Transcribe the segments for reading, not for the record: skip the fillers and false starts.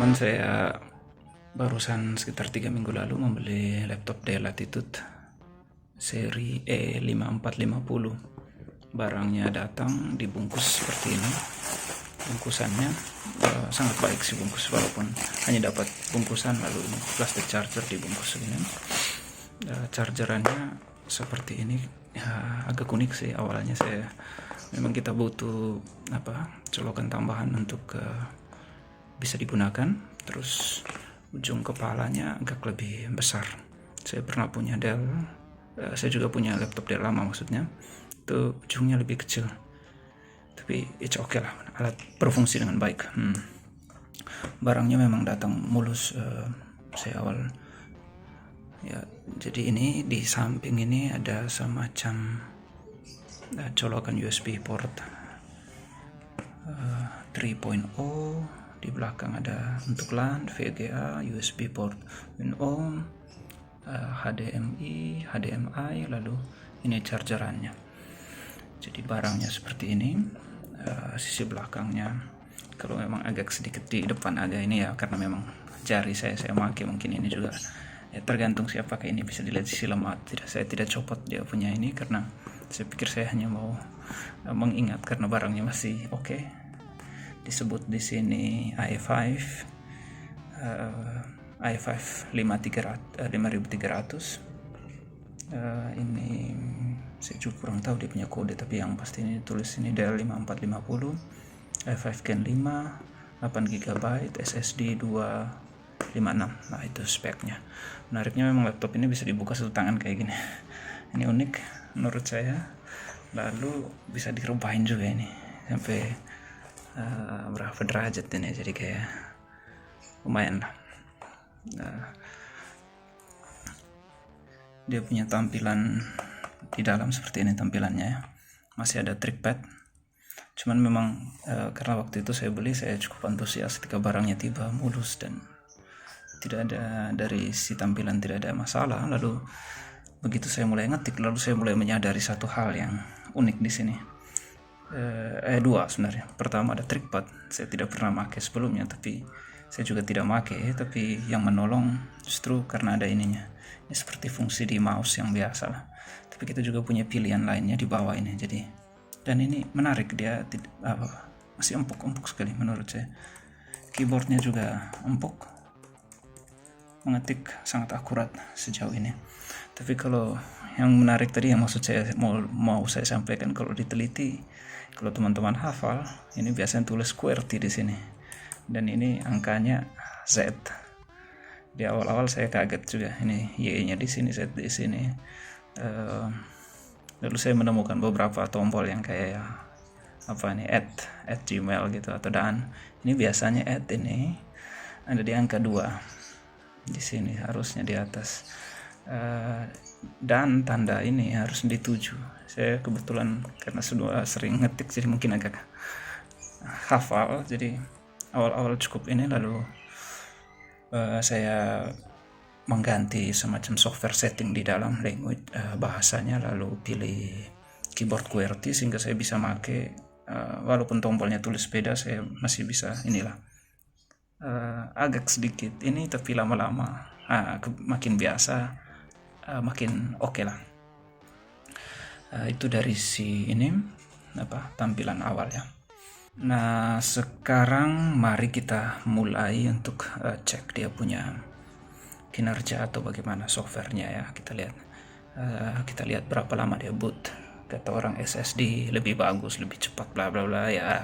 teman-teman, saya barusan sekitar 3 minggu lalu membeli laptop Dell Latitude seri E5450. Barangnya datang dibungkus seperti ini. Bungkusannya sangat baik sih, bungkus walaupun hanya dapat bungkusan, lalu ini plastik charger dibungkus ini. Chargerannya seperti ini, ya, agak unik sih. Awalnya memang kita butuh colokan tambahan untuk bisa digunakan. Terus ujung kepalanya agak lebih besar. Saya pernah punya Dell, saya juga punya laptop Dell lama, maksudnya itu ujungnya lebih kecil, tapi it's okay lah, alat berfungsi dengan baik. Barangnya memang datang mulus. Saya awal ya, jadi ini di samping ini ada semacam colokan USB port 3.0. Di belakang ada untuk LAN, VGA, USB port WinOhm, HDMI, HDMI, lalu ini chargerannya. Jadi barangnya seperti ini. Sisi belakangnya, kalau memang agak sedikit di depan agak ini ya, karena memang jari saya pakai, mungkin ini juga ya, tergantung sih apakah ini bisa dilihat sisi lemah. Saya tidak copot dia punya ini karena saya pikir saya hanya mau mengingat karena barangnya masih oke. Disebut di sini i5 5300. Ini saya juga kurang tahu dia punya kode, tapi yang pasti ini tulis ini Dell 5450, i5 Gen 5, 8GB, SSD 256. Nah, itu speknya. Menariknya memang laptop ini bisa dibuka satu tangan kayak gini. Ini unik menurut saya. Lalu bisa direbahin juga ini sampai berapa derajat ini, jadi kayak lumayan lah. Dia punya tampilan di dalam seperti ini tampilannya ya. Masih ada trackpad. Cuman memang karena waktu itu saya beli, saya cukup antusias ketika barangnya tiba, mulus dan tidak ada, dari si tampilan tidak ada masalah. Lalu begitu saya mulai ngetik, lalu saya mulai menyadari satu hal yang unik di sini. Dua sebenarnya. Pertama ada trackpad, saya tidak pernah pakai sebelumnya, tapi saya juga tidak pakai, tapi yang menolong justru karena ada ininya. Ini seperti fungsi di mouse yang biasa lah, tapi kita juga punya pilihan lainnya di bawah ini. Jadi, dan ini menarik, dia masih empuk sekali menurut saya. Keyboardnya juga empuk, mengetik sangat akurat sejauh ini. Tapi kalau yang menarik tadi, yang maksud saya mau saya sampaikan, kalau diteliti, kalau teman-teman hafal, ini biasanya tulis QWERTY di sini, dan ini angkanya Z. Di awal-awal saya kaget juga, ini Y-nya di sini, Z di sini. Lalu saya menemukan beberapa tombol yang kayak @ Gmail gitu, atau dan. Ini biasanya ini ada di angka 2 di sini, harusnya di atas. Dan tanda ini harus dituju. Saya kebetulan karena sudah sering ngetik, jadi mungkin agak hafal, jadi awal-awal cukup ini. Lalu saya mengganti semacam software setting di dalam language bahasanya, lalu pilih keyboard QWERTY sehingga saya bisa pakai, walaupun tombolnya tulis beda, saya masih bisa agak sedikit ini, tapi lama-lama makin biasa, makin oke lah. Itu dari si ini tampilan awal ya. Nah, sekarang mari kita mulai untuk cek dia punya kinerja atau bagaimana softwarenya ya. Kita lihat berapa lama dia boot. Kata orang SSD lebih bagus, lebih cepat, bla bla bla ya,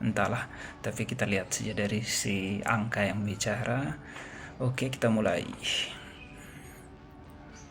entahlah. Tapi kita lihat saja dari si angka yang bicara. Oke, kita mulai.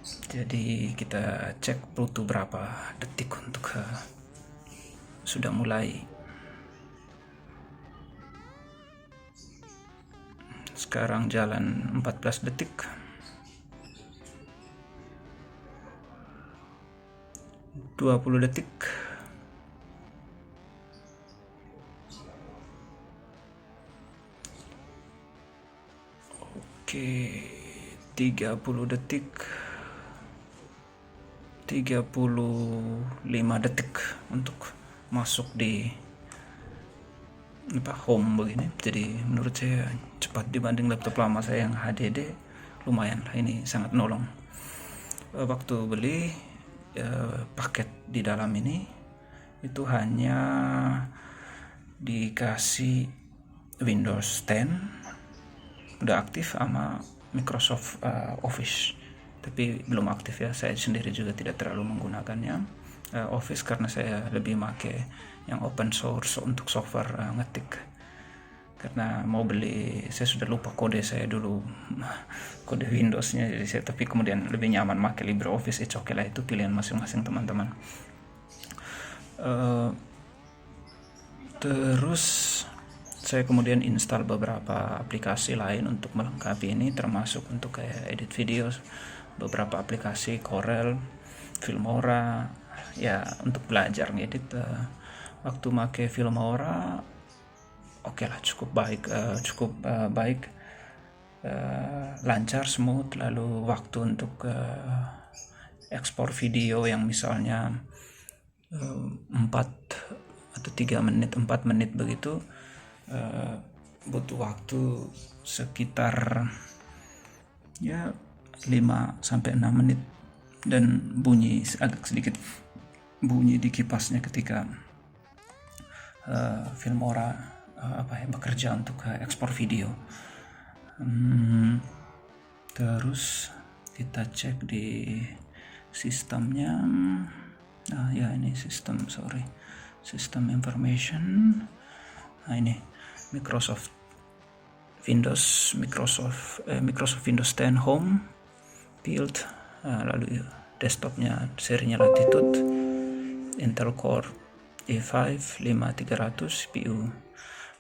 Jadi kita cek butuh berapa detik untuk sudah mulai. Sekarang jalan 14 detik. Dua 20 detik. Oke, 30 detik. 35 detik untuk masuk di home begini, jadi menurut saya cepat dibanding laptop lama saya yang HDD. Lumayan lah, ini sangat nolong. Waktu beli paket di dalam ini itu hanya dikasih Windows 10 udah aktif sama Microsoft Office, tapi belum aktif ya. Saya sendiri juga tidak terlalu menggunakannya Office karena saya lebih pakai yang open source untuk software ngetik, karena mau beli, saya sudah lupa kode saya dulu kode Windowsnya, jadi saya tapi kemudian lebih nyaman pakai LibreOffice. Oke lah, itu pilihan masing-masing teman-teman. Terus saya kemudian install beberapa aplikasi lain untuk melengkapi ini, termasuk untuk kayak edit video, beberapa aplikasi Corel, Filmora, ya untuk belajar ngedit. Waktu make Filmora oke lah, cukup baik, lancar, smooth. Lalu waktu untuk ekspor video yang misalnya 4 atau 3 menit, 4 menit begitu, butuh waktu sekitar ya 5-6 menit, dan agak sedikit bunyi di kipasnya ketika Filmora bekerja untuk ekspor video. Terus kita cek di sistemnya. Ya ini sistem information. Nah ini Microsoft Windows 10 Home build. Lalu desktopnya serinya Latitude, Intel Core i5 5300, CPU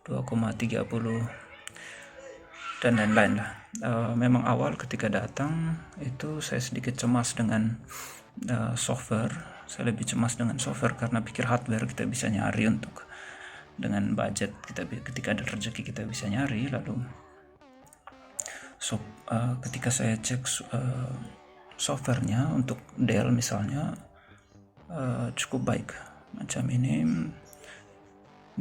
2,30 dan lain-lain lah. Memang awal ketika datang itu saya sedikit cemas dengan software. Saya lebih cemas dengan software karena pikir hardware kita bisa nyari untuk dengan budget kita, ketika ada rezeki kita bisa nyari. Lalu ketika saya cek softwarenya untuk Dell misalnya cukup baik. Macam ini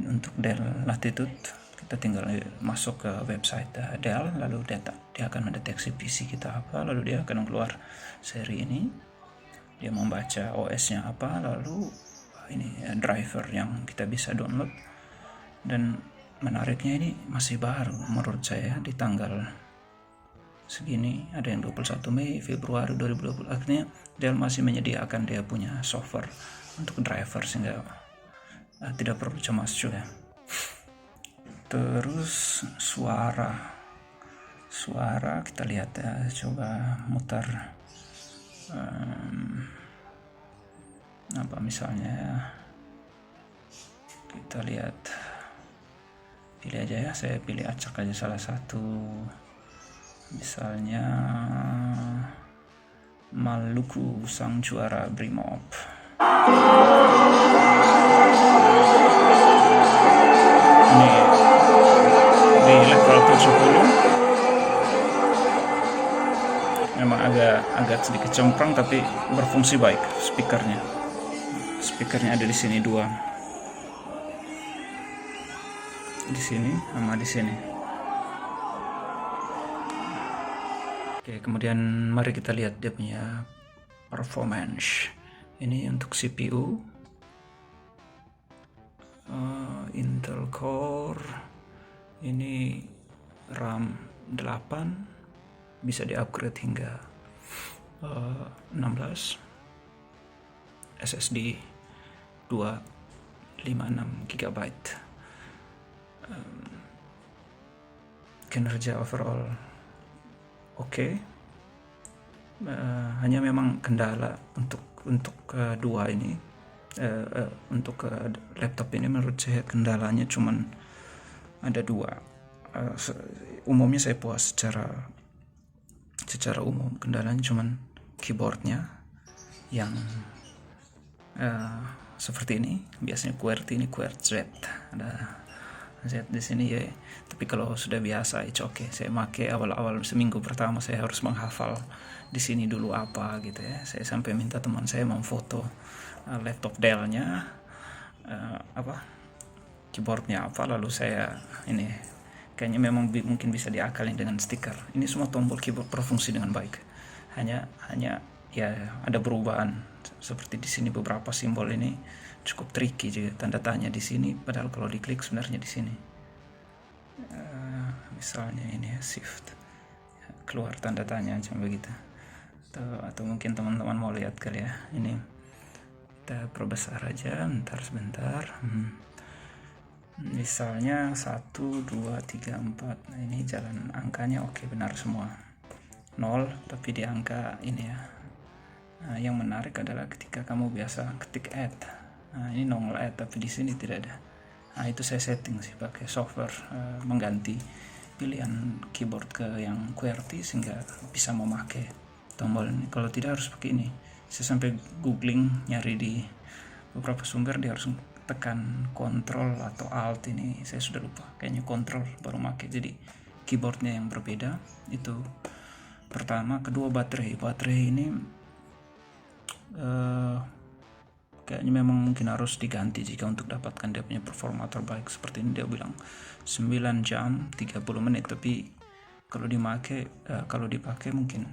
untuk Dell Latitude, kita tinggal masuk ke website Dell, lalu dia akan mendeteksi PC kita apa, lalu dia akan keluar seri ini, dia membaca OS-nya apa, lalu ini driver yang kita bisa download. Dan menariknya ini masih baru menurut saya, di tanggal segini, ada yang 21 Mei, Februari 2020. Akhirnya Dell masih menyediakan dia punya software untuk driver, sehingga tidak perlu cemas juga. Terus suara kita lihat ya, coba mutar misalnya ya, kita lihat, pilih aja ya, saya pilih acak aja salah satu, misalnya Maluku sang juara Brimob. Ini di level 70, memang agak sedikit cemprang tapi berfungsi baik. Speakernya ada di sini 2, di sini sama di sini. Oke, kemudian mari kita lihat dia punya performance. Ini untuk CPU Intel Core, ini RAM 8, bisa di-upgrade hingga 16, SSD 256 GB. Kinerja overall oke. Hanya memang kendala untuk dua ini, untuk laptop ini menurut saya kendalanya cuman ada 2. Umumnya saya puas secara umum. Kendalanya cuman keyboardnya yang seperti ini, biasanya QWERTY, ini QWERTY Z, ada Z di sini ya. Tapi kalau sudah biasa itu oke. Saya pakai awal-awal seminggu pertama saya harus menghafal di sini dulu apa gitu ya. Saya sampai minta teman saya memfoto laptop Dell-nya keyboardnya apa, lalu saya ini kayaknya memang mungkin bisa diakalin dengan stiker. Ini semua tombol keyboard berfungsi dengan baik, hanya ya ada perubahan seperti di sini. Beberapa simbol ini cukup tricky juga, tanda tanya di sini padahal kalau diklik sebenarnya di sini. Misalnya ini ya, shift keluar tanda tanya macam begitu. Atau mungkin teman-teman mau lihat kali ya, ini kita perbesar aja sebentar. Misalnya 1 2 3 4. Nah, ini jalan angkanya oke, benar semua 0, tapi di angka ini ya. Nah, yang menarik adalah ketika kamu biasa ketik add, nah ini nongol add tapi di sini tidak ada. Nah, itu saya setting sih pakai software mengganti pilihan keyboard ke yang QWERTY sehingga bisa memakai tombol ini. Kalau tidak harus pakai ini. Saya sampai googling nyari di beberapa sumber, dia harus tekan Ctrl atau Alt, ini saya sudah lupa, kayaknya Ctrl baru pakai. Jadi keyboardnya yang berbeda itu pertama. Kedua, baterai ini kayaknya memang mungkin harus diganti jika untuk dapatkan dia punya performa terbaik. Seperti ini dia bilang 9 jam 30 menit, tapi kalau dipakai mungkin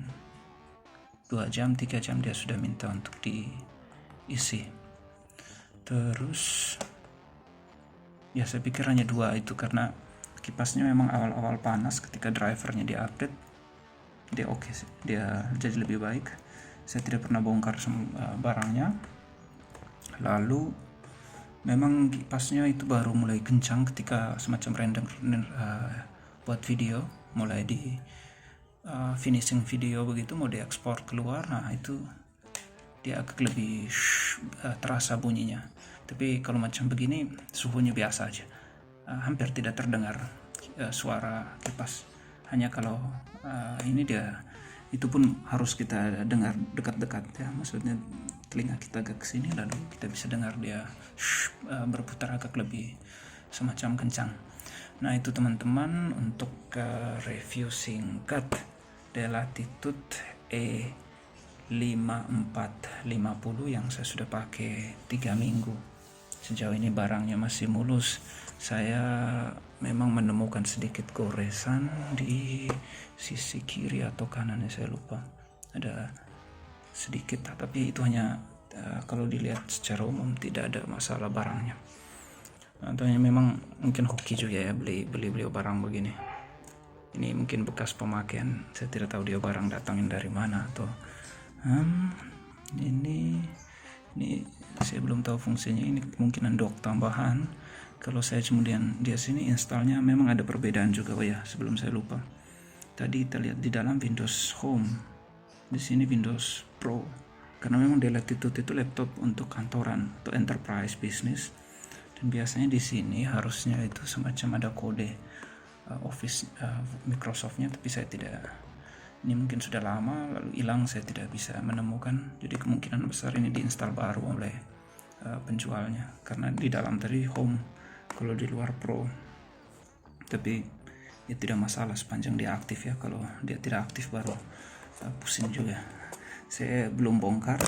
2 jam 3 jam dia sudah minta untuk diisi. Terus ya saya pikir hanya 2 itu karena kipasnya memang awal-awal panas, ketika drivernya diupdate dia oke sih, dia jadi lebih baik. Saya tidak pernah bongkar barangnya. Lalu memang kipasnya itu baru mulai kencang ketika semacam render buat video, mulai di finishing video begitu, mau diekspor keluar. Nah itu dia agak lebih terasa bunyinya. Tapi kalau macam begini suhunya biasa aja, hampir tidak terdengar suara kipas. Hanya kalau ini dia, itu pun harus kita dengar dekat-dekat ya, maksudnya telinga kita agak ke sini, lalu kita bisa dengar dia berputar agak lebih semacam kencang. Nah itu teman-teman untuk review singkat Dell Latitude E5450 yang saya sudah pakai 3 minggu. Sejauh ini barangnya masih mulus. Saya memang menemukan sedikit goresan di sisi kiri atau kanan ya, saya lupa, ada sedikit, tapi itu hanya kalau dilihat secara umum tidak ada masalah barangnya. Atau memang mungkin hoki juga ya beli barang begini. Ini mungkin bekas pemakaian, saya tidak tahu dia barang datangin dari mana. Atau ini saya belum tahu fungsinya. Ini kemungkinan dock tambahan. Kalau saya kemudian di sini installnya memang ada perbedaan juga. Oh ya, sebelum saya lupa, tadi kita lihat di dalam Windows Home, di sini Windows Pro, karena memang Dell Latitude itu laptop untuk kantoran atau enterprise business, dan biasanya di sini harusnya itu semacam ada kode Office Microsoftnya, tapi saya tidak, ini mungkin sudah lama lalu hilang, saya tidak bisa menemukan. Jadi kemungkinan besar ini diinstal baru oleh penjualnya, karena di dalam tadi Home, kalau di luar Pro. Tapi ya tidak masalah sepanjang dia aktif ya. Kalau dia tidak aktif baru pusing juga. Saya belum bongkar.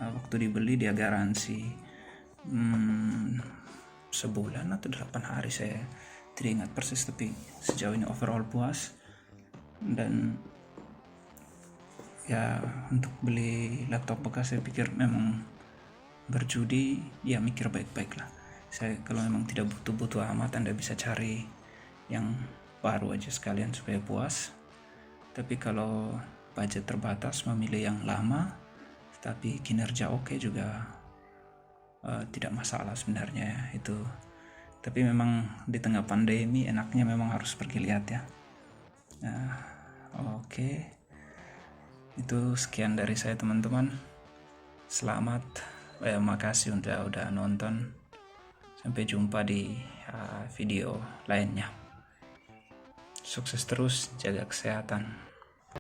Waktu dibeli dia garansi sebulan atau 8 hari, saya tidak ingat persis, tapi sejauh ini overall puas. Dan ya untuk beli laptop bekas saya pikir memang berjudi, ya mikir baik-baik lah. Saya kalau memang tidak butuh amat, Anda bisa cari yang baru aja sekalian supaya puas. Tapi kalau budget terbatas, memilih yang lama tapi kinerja oke juga tidak masalah sebenarnya itu. Tapi memang di tengah pandemi enaknya memang harus pergi lihat ya. Nah, oke. Itu sekian dari saya teman-teman. Selamat, makasih udah nonton. Sampai jumpa di video lainnya. Sukses terus, jaga kesehatan.